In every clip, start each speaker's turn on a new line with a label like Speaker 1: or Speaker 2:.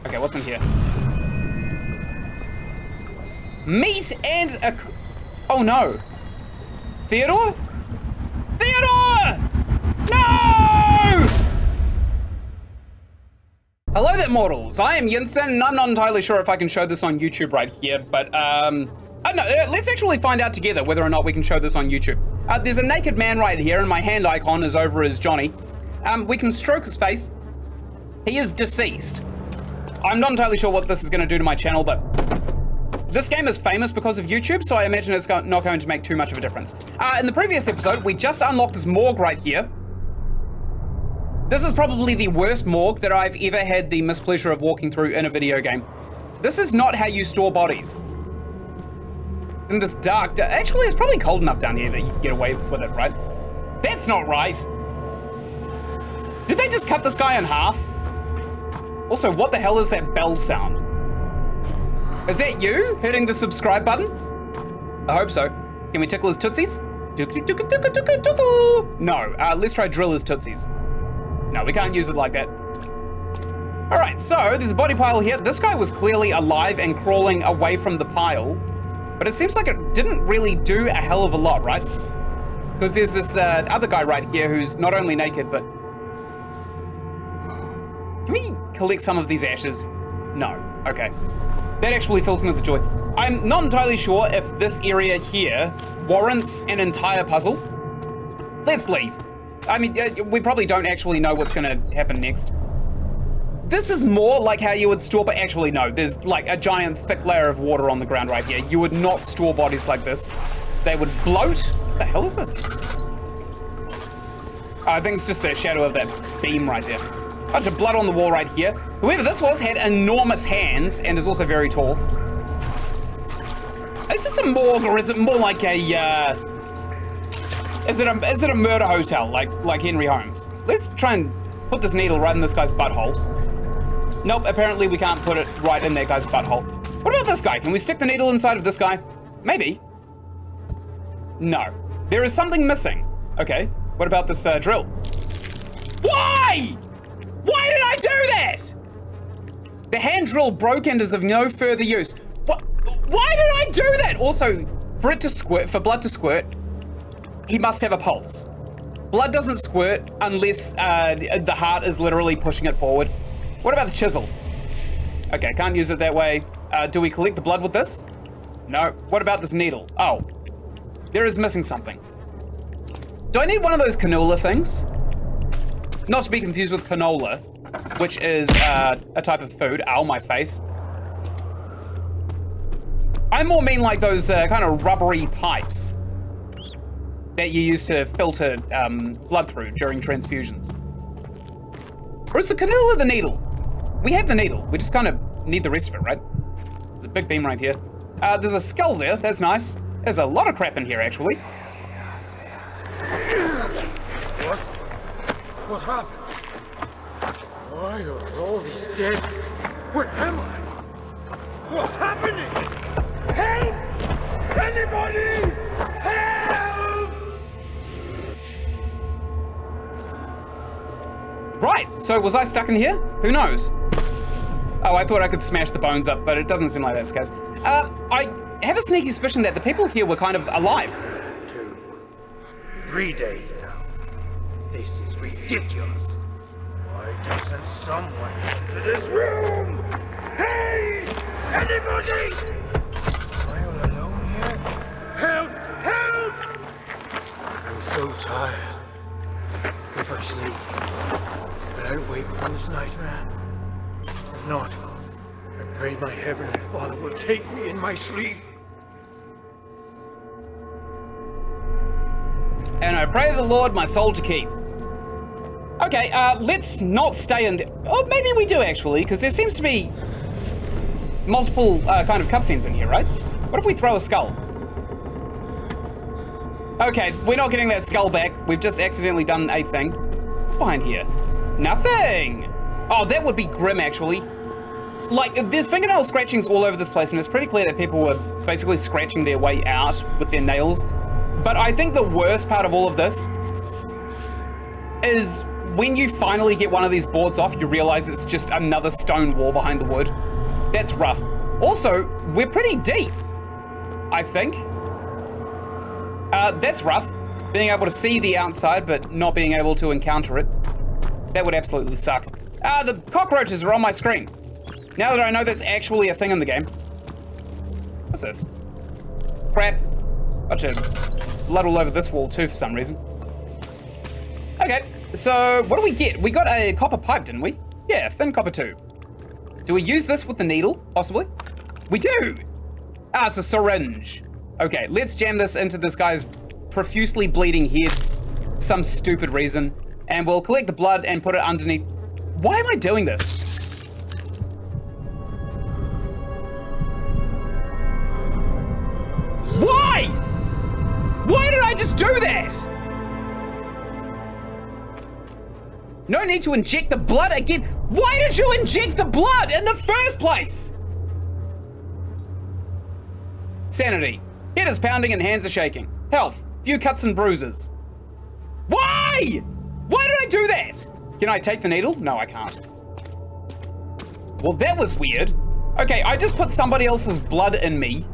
Speaker 1: Okay, what's in here? Meat and a... Oh no. Theodore? Theodore! No! Hello there, mortals. I am Ynsin, and I'm not entirely sure if I can show this on YouTube right here, but I don't know. Let's actually find out together whether or not we can show this on YouTube. There's a naked man right here, and my hand icon is over as Johnny. We can stroke his face. He is deceased. I'm not entirely sure what this is going to do to my channel, but this game is famous because of YouTube, so I imagine it's not going to make too much of a difference. In the previous episode, we just unlocked this morgue right here. This is probably the worst morgue that I've ever had the mispleasure of walking through in a video game. This is not how you store bodies. In this dark... Actually, it's probably cold enough down here that you can get away with it, right? That's not right. Did they just cut this guy in half? Also, what the hell is that bell sound? Is that you hitting the subscribe button? I hope so. Can we tickle his tootsies? No, let's try drill his tootsies. No, we can't use it like that. All right, so there's a body pile here. This guy was clearly alive and crawling away from the pile, but it seems like it didn't really do a hell of a lot, right? Because there's this other guy right here who's not only naked, but... Can we collect some of these ashes? No, okay. That actually fills me with joy. I'm not entirely sure if this area here warrants an entire puzzle. Let's leave. I mean, we probably don't actually know what's gonna happen next. This is more like how you would store, but actually no, there's like a giant thick layer of water on the ground right here. You would not store bodies like this. They would bloat. What the hell is this? Oh, I think it's just the shadow of that beam right there. Bunch of blood on the wall right here. Whoever this was had enormous hands and is also very tall. Is this a morgue or is it more like a, is it a murder hotel like Henry Holmes? Let's try and put this needle right in this guy's butthole. Nope, apparently we can't put it right in that guy's butthole. What about this guy? Can we stick the needle inside of this guy? Maybe. No. There is something missing. Okay, what about this drill? Why? Why did I do that? The hand drill broke and is of no further use. What? Why did I do that? Also, for it to squirt, for blood to squirt, he must have a pulse. Blood doesn't squirt unless the heart is literally pushing it forward. What about the chisel? Okay, can't use it that way. Do we collect the blood with this? No. What about this needle? Oh, there is missing something. Do I need one of those canola things? Not to be confused with canola, which is a type of food. Ow, my face. I more mean like those kind of rubbery pipes that you use to filter blood through during transfusions. Or is the canola the needle? We have the needle. We just kind of need the rest of it, right? There's a big beam right here. There's a skull there. That's nice. There's a lot of crap in here, actually.
Speaker 2: What happened? Why are all these dead? Where am I? What's happening? Help! Anybody! Help!
Speaker 1: Right, so was I stuck in here? Who knows? Oh, I thought I could smash the bones up, but it doesn't seem like that's the case. I have a sneaky suspicion that the people here were kind of alive.
Speaker 2: 2, 3 days now. This is ridiculous. Why doesn't someone enter this room? Hey! Anybody! Am I all alone here? Help! Help! I'm so tired. If I sleep, will I wake from this nightmare? If not, I pray my Heavenly Father will take me in my sleep.
Speaker 1: And I pray the Lord my soul to keep. Okay, let's not stay in there. Oh, maybe we do actually, because there seems to be multiple kind of cutscenes in here, right? What if we throw a skull? Okay, we're not getting that skull back. We've just accidentally done a thing. What's behind here? Nothing! Oh, that would be grim, actually. Like, there's fingernail scratchings all over this place, and it's pretty clear that people were basically scratching their way out with their nails. But I think the worst part of all of this is when you finally get one of these boards off, you realize it's just another stone wall behind the wood. That's rough. Also, we're pretty deep, I think. That's rough. Being able to see the outside, but not being able to encounter it. That would absolutely suck. The cockroaches are on my screen. Now that I know that's actually a thing in the game. What's this? Crap. Bunch of blood all over this wall too for some reason. Okay, so what do we get? We got a copper pipe, didn't we? Yeah, thin copper tube. Do we use this with the needle, possibly? We do! It's a syringe. Okay, let's jam this into this guy's profusely bleeding head for some stupid reason. And we'll collect the blood and put it underneath. Why am I doing this? Why? Why did I just do that? No need to inject the blood again. Why did you inject the blood in the first place? Sanity. Head is pounding and hands are shaking. Health. Few cuts and bruises. Why? Why did I do that? Can I take the needle? No, I can't. Well, that was weird. Okay, I just put somebody else's blood in me.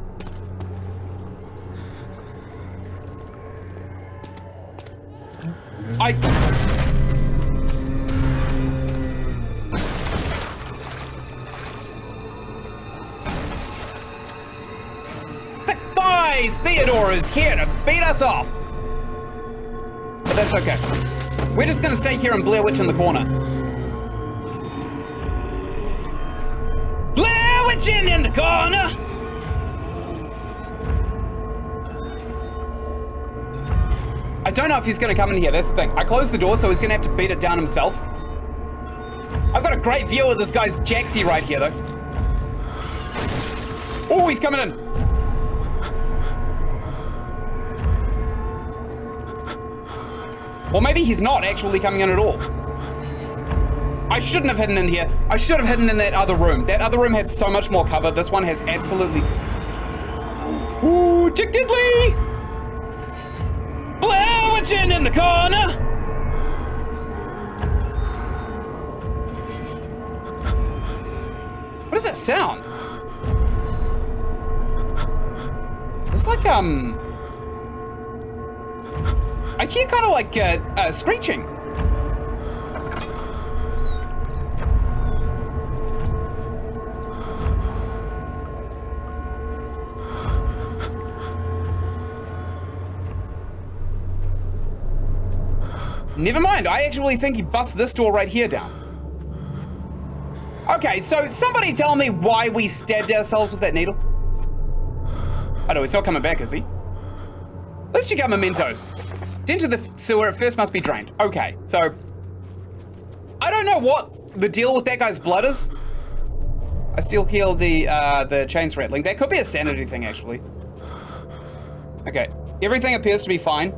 Speaker 1: Thick thighs! Theodore is here to beat us off. But that's okay. We're just gonna stay here and Blair Witch in the corner. Blair Witching in the corner! I don't know if he's gonna come in here, that's the thing. I closed the door, so he's gonna have to beat it down himself. I've got a great view of this guy's Jaxie right here, though. Oh, he's coming in. Or maybe he's not actually coming in at all. I shouldn't have hidden in here. I should have hidden in that other room. That other room had so much more cover. This one has absolutely... Ooh, Dick Diddley! Blair Witching in the corner! What does that sound? It's like, I hear kind of like screeching. Never mind, I actually think he busts this door right here down. Okay, so somebody tell me why we stabbed ourselves with that needle. Oh no, he's not coming back, is he? Let's check out mementos. Into the sewer, it first must be drained. Okay, so I don't know what the deal with that guy's blood is. I still hear the chains rattling. That could be a sanity thing, actually. Okay, everything appears to be fine.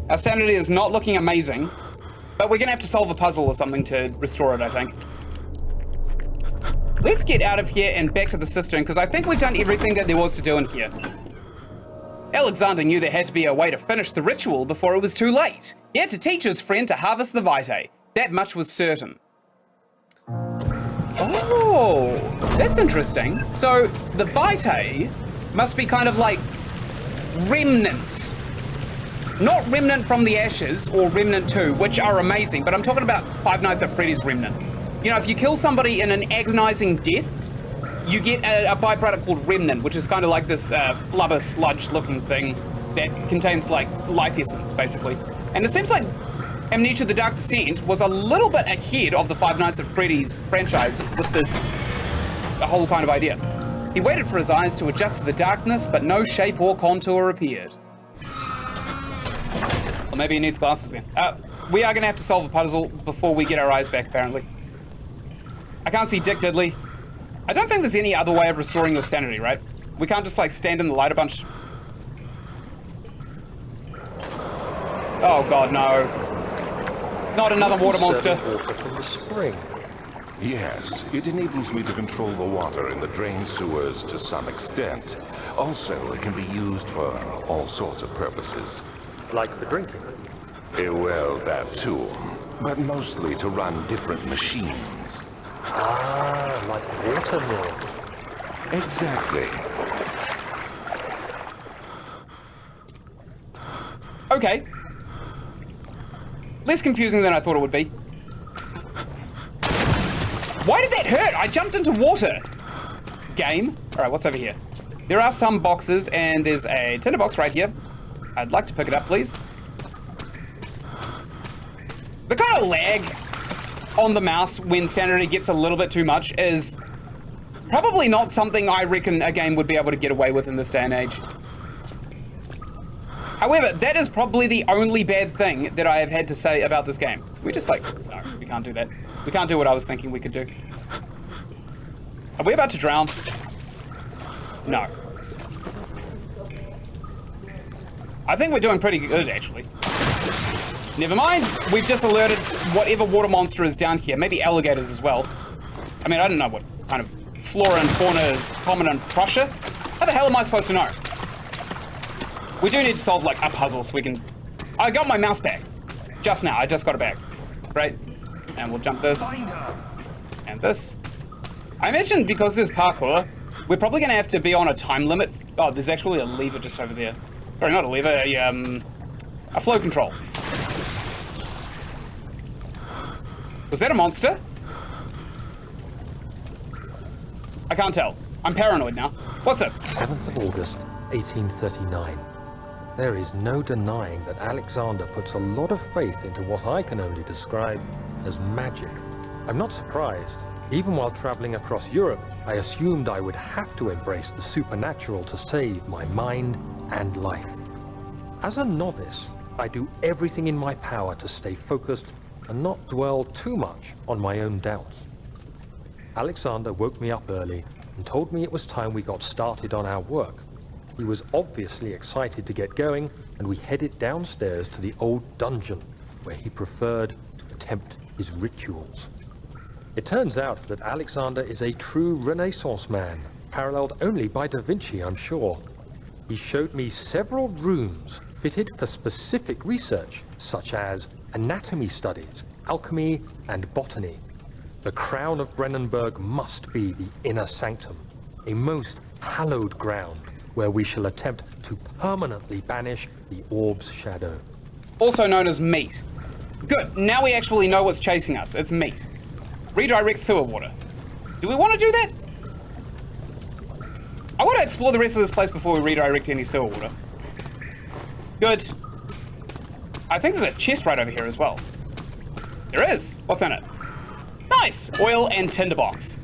Speaker 1: Our sanity is not looking amazing, but we're gonna have to solve a puzzle or something to restore it, I think. Let's get out of here and back to the cistern, because I think we've done everything that there was to do in here. Alexander knew there had to be a way to finish the ritual before it was too late. He had to teach his friend to harvest the vitae. That much was certain. Oh, that's interesting. So the vitae must be kind of like remnant. Not Remnant from the Ashes or Remnant 2, which are amazing, but I'm talking about Five Nights at Freddy's Remnant. You know, if you kill somebody in an agonizing death, you get a byproduct called Remnant, which is kind of like this flubber sludge looking thing that contains like life essence, basically. And it seems like Amnesia the Dark Descent was a little bit ahead of the Five Nights at Freddy's franchise with this whole kind of idea. He waited for his eyes to adjust to the darkness, but no shape or contour appeared. Or maybe he needs glasses then. We are gonna have to solve a puzzle before we get our eyes back, apparently. I can't see Dick Diddley. I don't think there's any other way of restoring your sanity, right? We can't just like stand in the light a bunch. Oh god, no. Not another water monster.
Speaker 3: Water from the spring. Yes, it enables me to control the water in the drain sewers to some extent. Also, it can be used for all sorts of purposes.
Speaker 4: Like for drinking?
Speaker 3: Well, that too. But mostly to run different machines.
Speaker 4: Ah, like water mills.
Speaker 3: Exactly.
Speaker 1: Okay. Less confusing than I thought it would be. Why did that hurt? I jumped into water. Game. All right, what's over here? There are some boxes, and there's a tinderbox right here. I'd like to pick it up, please. The kind of lag on the mouse when sanity gets a little bit too much is probably not something I reckon a game would be able to get away with in this day and age. However, that is probably the only bad thing that I have had to say about this game. We just like, no, we can't do that. We can't do what I was thinking we could do. Are we about to drown? No. I think we're doing pretty good, actually. Never mind, we've just alerted whatever water monster is down here. Maybe alligators as well. I mean, I don't know what kind of flora and fauna is common in Prussia. How the hell am I supposed to know? We do need to solve, like, a puzzle so we can... I got my mouse back. Just now, I just got it back. Great. And we'll jump this. And this. I imagine because there's parkour, we're probably going to have to be on a time limit. Oh, there's actually a lever just over there. Sorry, not a lever, a flow control. Was that a monster? I can't tell. I'm paranoid now. What's this?
Speaker 4: 7th of August, 1839. There is no denying that Alexander puts a lot of faith into what I can only describe as magic. I'm not surprised. Even while traveling across Europe, I assumed I would have to embrace the supernatural to save my mind and life. As a novice, I do everything in my power to stay focused and not dwell too much on my own doubts. Alexander woke me up early and told me it was time we got started on our work. He was obviously excited to get going, and we headed downstairs to the old dungeon, where he preferred to attempt his rituals. It turns out that Alexander is a true Renaissance man, paralleled only by Da Vinci, I'm sure. He showed me several rooms fitted for specific research, such as anatomy studies, alchemy, and botany. The crown of Brennenburg must be the inner sanctum, a most hallowed ground where we shall attempt to permanently banish the orb's shadow.
Speaker 1: Also known as meat. Good, now we actually know what's chasing us. It's meat. Redirect sewer water. Do we want to do that? I want to explore the rest of this place before we redirect any sewer water. Good. I think there's a chest right over here as well. There is. What's in it? Nice! Oil and tinderbox.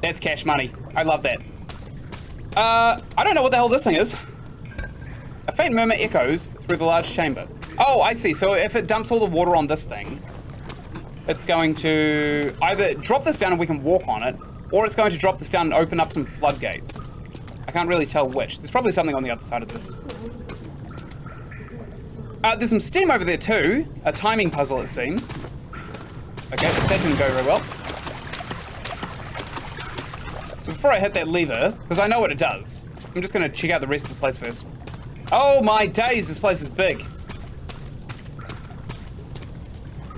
Speaker 1: That's cash money. I love that. I don't know what the hell this thing is. A faint murmur echoes through the large chamber. Oh, I see. So if it dumps all the water on this thing, it's going to either drop this down and we can walk on it, or it's going to drop this down and open up some floodgates. I can't really tell which. There's probably something on the other side of this. There's some steam over there too. A timing puzzle, it seems. Okay, that didn't go very well. So before I hit that lever, because I know what it does, I'm just gonna check out the rest of the place first. Oh my days, this place is big.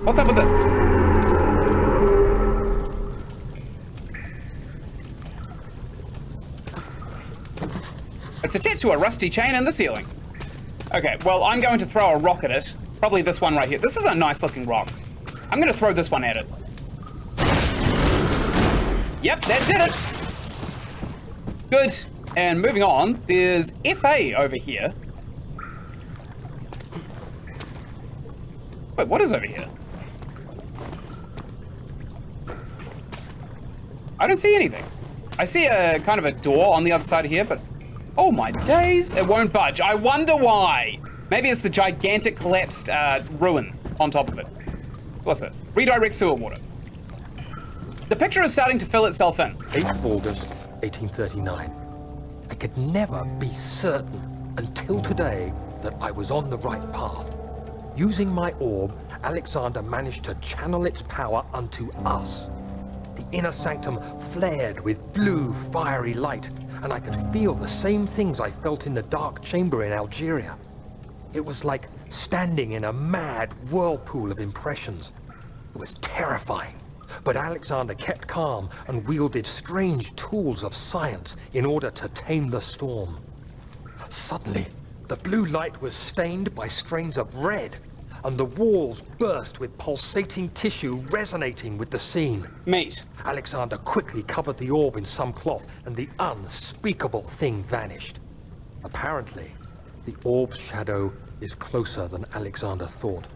Speaker 1: What's up with this? It's attached to a rusty chain in the ceiling. Okay, well, I'm going to throw a rock at it. Probably this one right here. This is a nice looking rock. I'm gonna throw this one at it. Yep, that did it. Good. And moving on, there's FA over here. Wait, what is over here? I don't see anything. I see a kind of a door on the other side of here, but oh my days, it won't budge. I wonder why. Maybe it's the gigantic collapsed ruin on top of it. So what's this? Redirect sewer water. The picture is starting to fill itself in.
Speaker 4: 8th of August, 1839. I could never be certain until today that I was on the right path. Using my orb, Alexander managed to channel its power unto us. The inner sanctum flared with blue, fiery light, and I could feel the same things I felt in the dark chamber in Algeria. It was like standing in a mad whirlpool of impressions. It was terrifying, but Alexander kept calm and wielded strange tools of science in order to tame the storm. Suddenly, the blue light was stained by strains of red, and the walls burst with pulsating tissue resonating with the scene.
Speaker 1: Mate.
Speaker 4: Alexander quickly covered the orb in some cloth, and the unspeakable thing vanished. Apparently, the orb's shadow is closer than Alexander thought.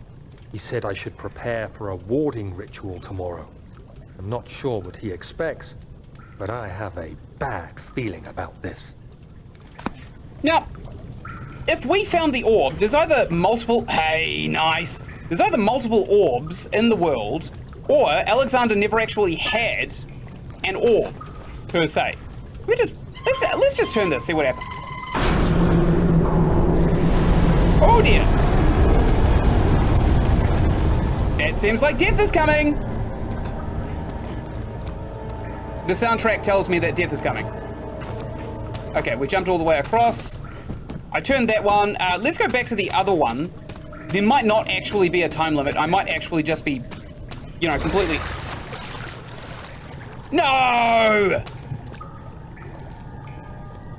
Speaker 4: He said I should prepare for a warding ritual tomorrow. I'm not sure what he expects, but I have a bad feeling about this.
Speaker 1: Now, if we found the orb, there's either multiple... Hey, nice. There's either multiple orbs in the world, or Alexander never actually had an orb, per se. Let's just turn this, see what happens. Oh dear. It seems like death is coming. The soundtrack tells me that death is coming. Okay, we jumped all the way across. I turned that one. Let's go back to the other one. There might not actually be a time limit. I might actually just be, you know, completely... No!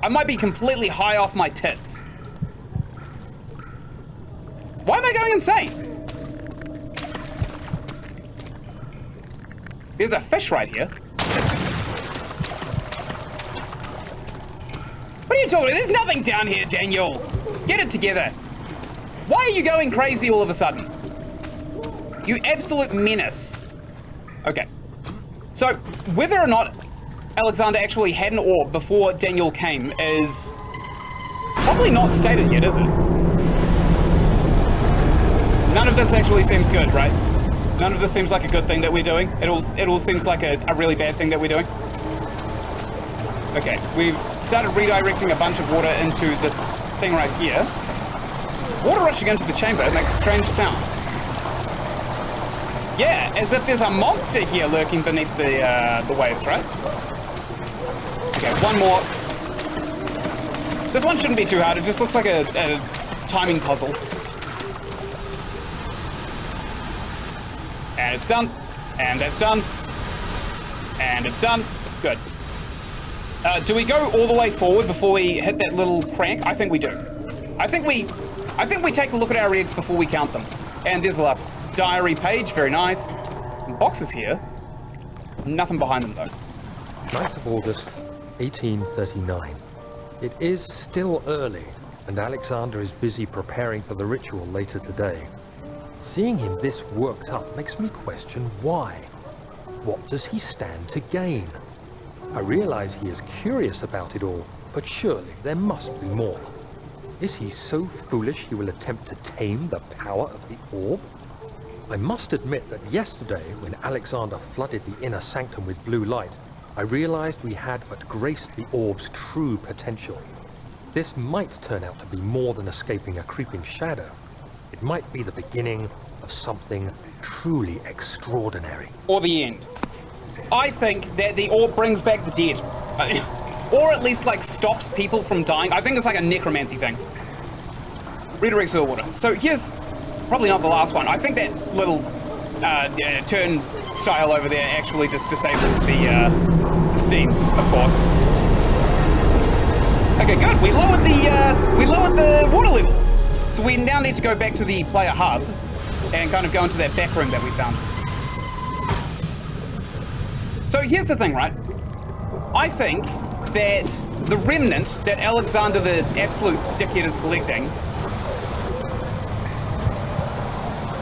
Speaker 1: I might be completely high off my tits. Why am I going insane? There's a fish right here. What are you talking about? There's nothing down here, Daniel. Get it together. Why are you going crazy all of a sudden? You absolute menace. Okay. So, whether or not Alexander actually had an orb before Daniel came is probably not stated yet, is it? None of this actually seems good, right? None of this seems like a good thing that we're doing. It all seems like a really bad thing that we're doing. Okay, we've started redirecting a bunch of water into this thing right here. Water rushing into the chamber makes a strange sound. Yeah, as if there's a monster here lurking beneath the waves, right? Okay, one more. This one shouldn't be too hard. It just looks like a timing puzzle. And it's done. And that's done. And it's done. Good. Do we go all the way forward before we hit that little crank? I think we do. I think we take a look at our eggs before we count them. And there's the last diary page. Very nice. Some boxes here. Nothing behind them, though.
Speaker 4: 9th of August, 1839. It is still early, and Alexander is busy preparing for the ritual later today. Seeing him this worked up makes me question why. What does he stand to gain? I realize he is curious about it all, but surely there must be more. Is he so foolish he will attempt to tame the power of the orb? I must admit that yesterday, when Alexander flooded the inner sanctum with blue light, I realized we had but graced the orb's true potential. This might turn out to be more than escaping a creeping shadow. It might be the beginning of something truly extraordinary.
Speaker 1: Or the end. I think that the orb brings back the dead. Or at least, like, stops people from dying. I think it's like a necromancy thing. Redirects the water. So here's probably not the last one. I think that little turn style over there actually just disables the steam, of course. Okay, good. We lowered the water level. So we now need to go back to the player hub and kind of go into that back room that we found. So here's the thing, right? I think that the remnant that Alexander the absolute dickhead is collecting...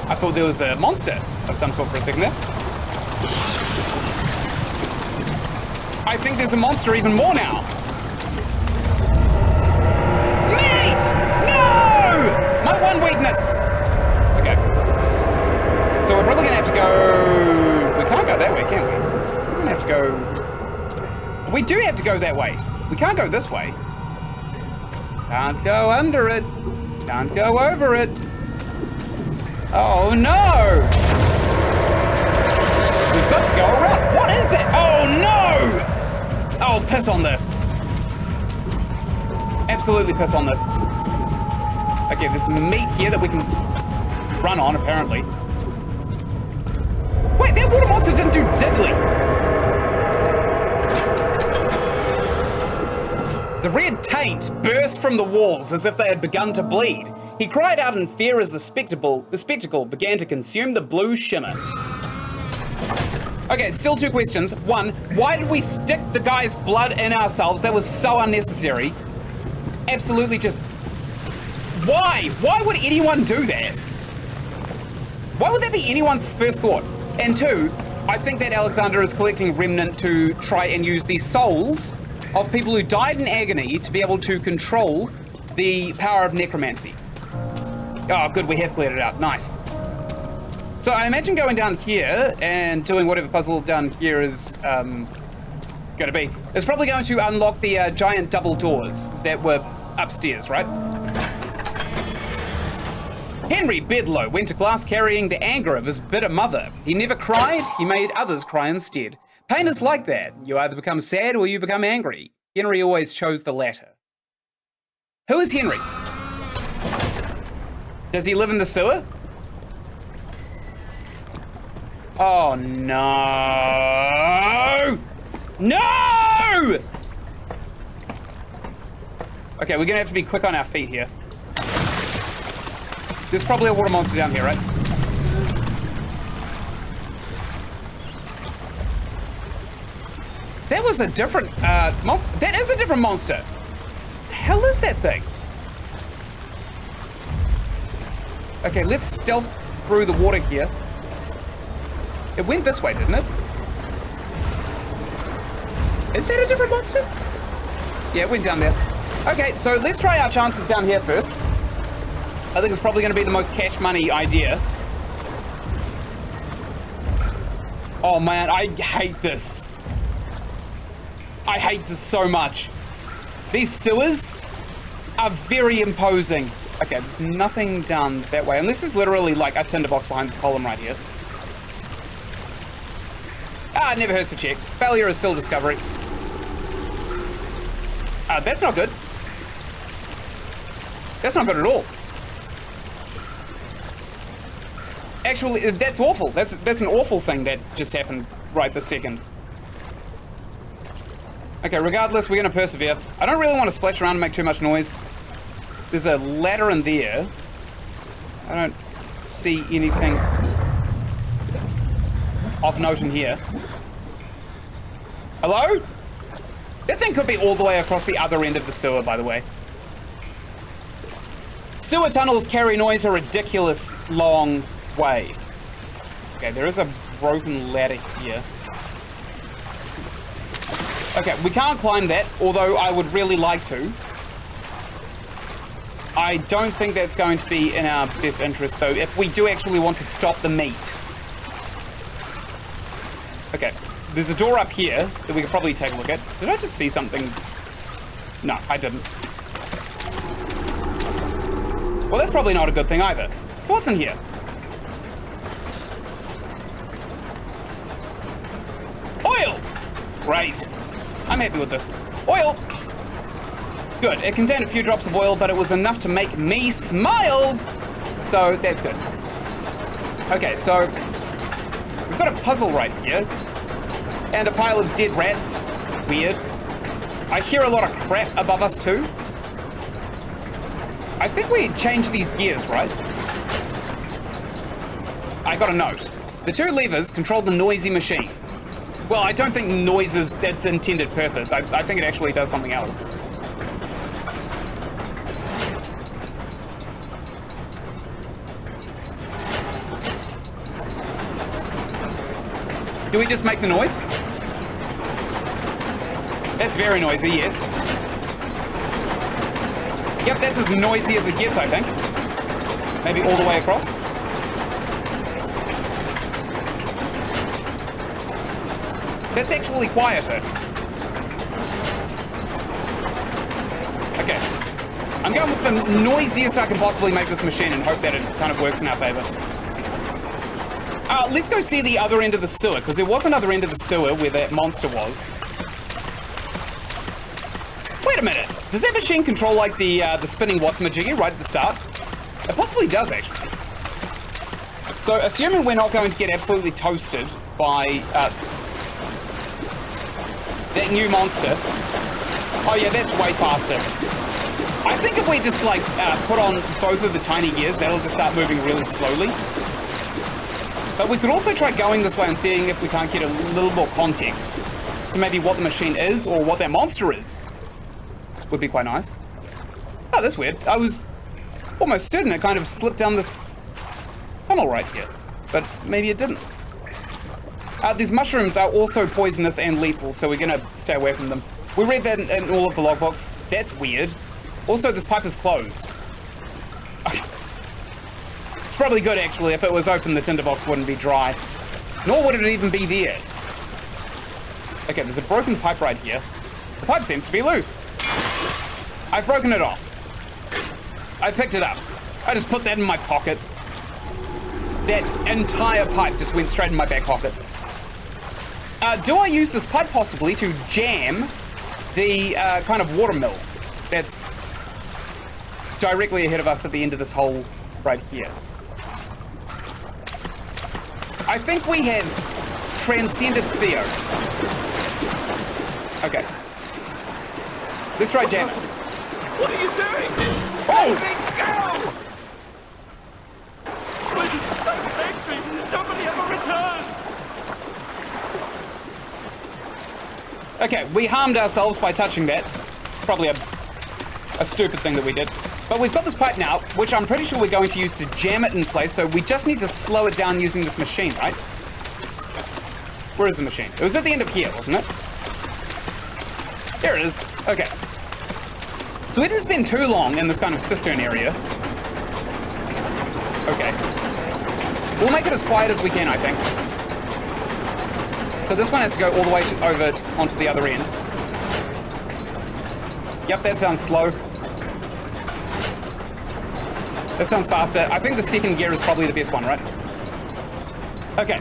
Speaker 1: I thought there was a monster of some sort for a second there. I think there's a monster even more now. Mate! No! My one weakness! Okay. So we're probably gonna have to go... We can't go that way, can we? We're gonna have to go... We do have to go that way. We can't go this way. Can't go under it. Can't go over it. Oh no! We've got to go around. What is that? Oh, no! Oh, piss on this. Absolutely piss on this. Okay, there's some meat here that we can run on, apparently. Wait, that water monster didn't do diddly. The red taint burst from the walls as if they had begun to bleed. He cried out in fear as the spectacle began to consume the blue shimmer. Okay, still two questions. One, why did we stick the guy's blood in ourselves? That was so unnecessary. Absolutely just... Why? Why would anyone do that? Why would that be anyone's first thought? And two, I think that Alexander is collecting remnant to try and use the souls of people who died in agony to be able to control the power of necromancy. Oh, good, we have cleared it out. Nice. So I imagine going down here and doing whatever puzzle down here is going to be. It's probably going to unlock the giant double doors that were upstairs, right? Henry Bedloe went to class carrying the anger of his bitter mother. He never cried, he made others cry instead. Pain is like that. You either become sad or you become angry. Henry always chose the latter. Who is Henry? Does he live in the sewer? Oh, no! No! Okay, we're gonna have to be quick on our feet here. There's probably a water monster down here, right? That was a different, monster. That is a different monster. The hell is that thing? Okay, let's stealth through the water here. It went this way, didn't it? Is that a different monster? Yeah, it went down there. Okay, so let's try our chances down here first. I think it's probably going to be the most cash money idea. Oh man, I hate this. I hate this so much. These sewers are very imposing. Okay, there's nothing down that way, unless there's literally like a tinderbox behind this column right here. Ah, it never hurts to check. Failure is still discovery. That's not good. That's not good at all. Actually, that's awful. That's an awful thing that just happened right this second. Okay, regardless, we're gonna persevere. I don't really want to splash around and make too much noise. There's a ladder in there. I don't see anything of note in here. Hello? That thing could be all the way across the other end of the sewer, by the way. Sewer tunnels carry noise a ridiculous long way. Okay, there is a broken ladder here. Okay, we can't climb that, although I would really like to. I don't think that's going to be in our best interest, though, if we do actually want to stop the meat. Okay, there's a door up here that we could probably take a look at. Did I just see something? No, I didn't. Well, that's probably not a good thing either. So what's in here? Oil! Great. I'm happy with this. Oil! Good. It contained a few drops of oil, but it was enough to make me smile! So, that's good. Okay, so we've got a puzzle right here. And a pile of dead rats. Weird. I hear a lot of crap above us, too. I think we changed these gears, right? I got a note. The two levers control the noisy machine. Well, I don't think noise is its intended purpose. I think it actually does something else. Do we just make the noise? That's very noisy, yes. Yep, that's as noisy as it gets, I think. Maybe all the way across. That's actually quieter. Okay. I'm going with the noisiest I can possibly make this machine and hope that it kind of works in our favor. Let's go see the other end of the sewer, because there was another end of the sewer where that monster was. Wait a minute. Does that machine control, like, the spinning what's-majiggy right at the start? It possibly does, actually. So, assuming we're not going to get absolutely toasted by that new monster. Oh, yeah, that's way faster. I think if we just, like, put on both of the tiny gears, that'll just start moving really slowly. But we could also try going this way and seeing if we can't get a little more context to maybe what the machine is or what that monster is. Would be quite nice. Oh, that's weird. I was almost certain it kind of slipped down this tunnel right here, but maybe it didn't. These mushrooms are also poisonous and lethal, so we're gonna stay away from them. We read that in all of the logbooks. That's weird. Also, this pipe is closed. It's probably good, actually. If it was open, the tinderbox wouldn't be dry. Nor would it even be there. Okay, there's a broken pipe right here. The pipe seems to be loose. I've broken it off. I picked it up. I just put that in my pocket. That entire pipe just went straight in my back pocket. Do I use this pipe possibly to jam the kind of water mill that's directly ahead of us at the end of this hole right here? I think we have transcended Theo. Okay. Let's try jam it.
Speaker 2: What are you doing?
Speaker 1: Oh!
Speaker 2: Nobody ever returned!
Speaker 1: Okay, we harmed ourselves by touching that. Probably a stupid thing that we did. But we've got this pipe now, which I'm pretty sure we're going to use to jam it in place, so we just need to slow it down using this machine, right? Where is the machine? It was at the end of here, wasn't it? Here it is. Okay. So we didn't spend too long in this kind of cistern area. Okay. We'll make it as quiet as we can, I think. So this one has to go all the way over onto the other end. Yep, that sounds slow. That sounds faster. I think the second gear is probably the best one, right? Okay.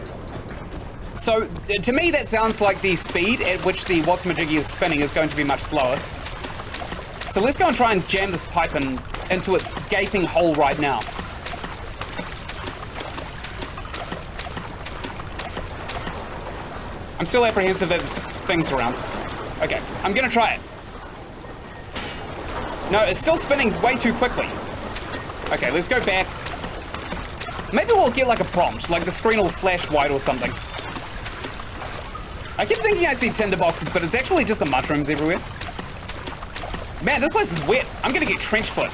Speaker 1: So, to me, that sounds like the speed at which the what's-majiggy is spinning is going to be much slower. So let's go and try and jam this pipe into its gaping hole right now. I'm still apprehensive that there's things around. Okay, I'm gonna try it. No, it's still spinning way too quickly. Okay, let's go back. Maybe we'll get like a prompt, like the screen will flash white or something. I keep thinking I see tinderboxes, but it's actually just the mushrooms everywhere. Man, this place is wet. I'm gonna get trench foot.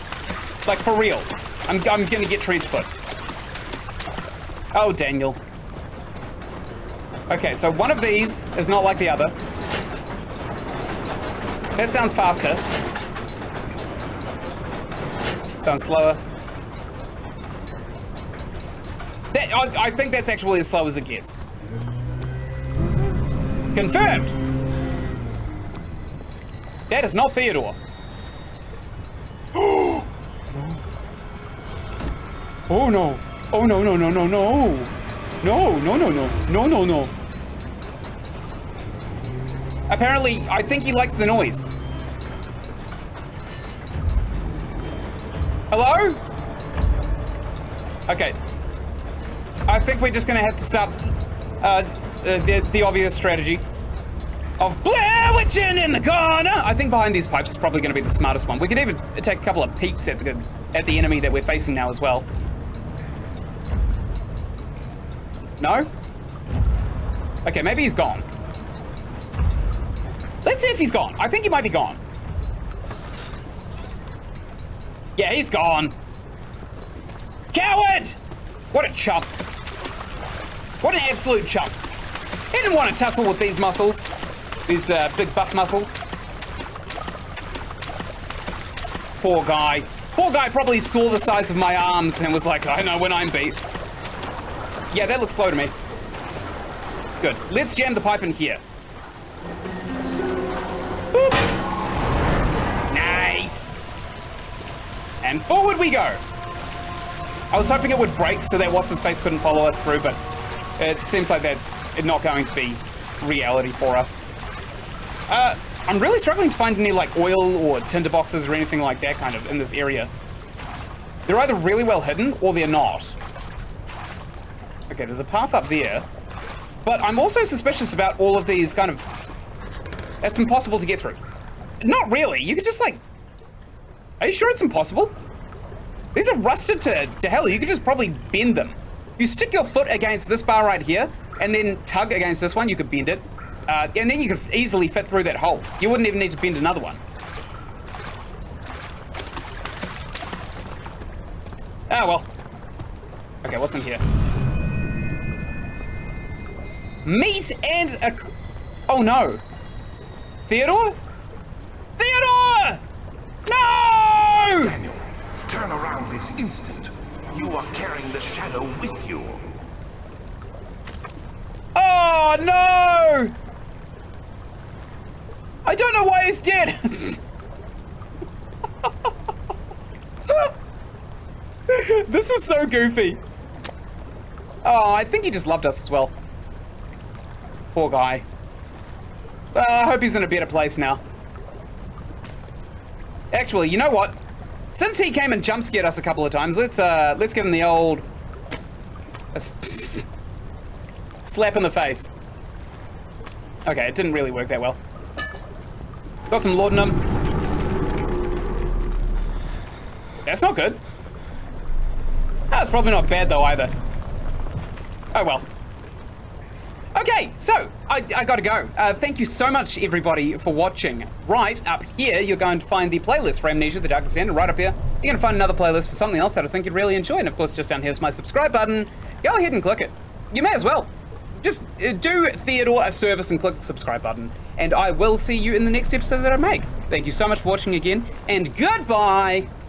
Speaker 1: Like, for real. I'm gonna get trench foot. Oh, Daniel. Okay, so one of these is not like the other. That sounds faster. Sounds slower. That, I think that's actually as slow as it gets. Confirmed! That is not Theodore. Oh no. Oh no, no, no, no, no. No, no, no, no. No, no, no. Apparently, I think he likes the noise. Hello? Okay. I think we're just gonna have to stop the obvious strategy of Blair Witching in the corner. I think behind these pipes is probably gonna be the smartest one. We could even take a couple of peeks at the enemy that we're facing now as well. No? Okay, maybe he's gone. Let's see if he's gone. I think he might be gone. Yeah, he's gone. Coward! What a chump. What an absolute chump. He didn't want to tussle with these muscles. These big buff muscles. Poor guy. Poor guy probably saw the size of my arms and was like, I know when I'm beat. Yeah, that looks slow to me. Good. Let's jam the pipe in here. Boop. Nice. And forward we go. I was hoping it would break so that What's-His-Face couldn't follow us through, but It seems like that's not going to be reality for us. I'm really struggling to find any like oil or tinder boxes or anything like that kind of in this area. They're either really well hidden or they're not. Okay, there's a path up there. But I'm also suspicious about all of these kind of... It's impossible to get through. Not really, you could just like... Are you sure it's impossible? These are rusted to hell, you could just probably bend them. You stick your foot against this bar right here, and then tug against this one, you could bend it. And then you could easily fit through that hole. You wouldn't even need to bend another one. Oh, well. Okay, what's in here? Meat and a... Oh, no. Theodore? Theodore! No!
Speaker 3: Daniel, turn around this instant. You are carrying the shadow with you.
Speaker 1: Oh, no! I don't know why he's dead. This is so goofy. Oh, I think he just loved us as well. Poor guy. I hope he's in a better place now. Actually, you know what? Since he came and jump scared us a couple of times, let's give him the old slap in the face. Okay, it didn't really work that well. Got some laudanum. That's not good. That's probably not bad though either. Oh well. Okay, so I gotta go. Thank you so much everybody for watching. Right up here, you're going to find the playlist for Amnesia, the Dark Dysentery. Right up here, you're gonna find another playlist for something else that I think you'd really enjoy. And of course, just down here is my subscribe button. Go ahead and click it. You may as well. Just do Theodore a service and click the subscribe button. And I will see you in the next episode that I make. Thank you so much for watching again, and goodbye!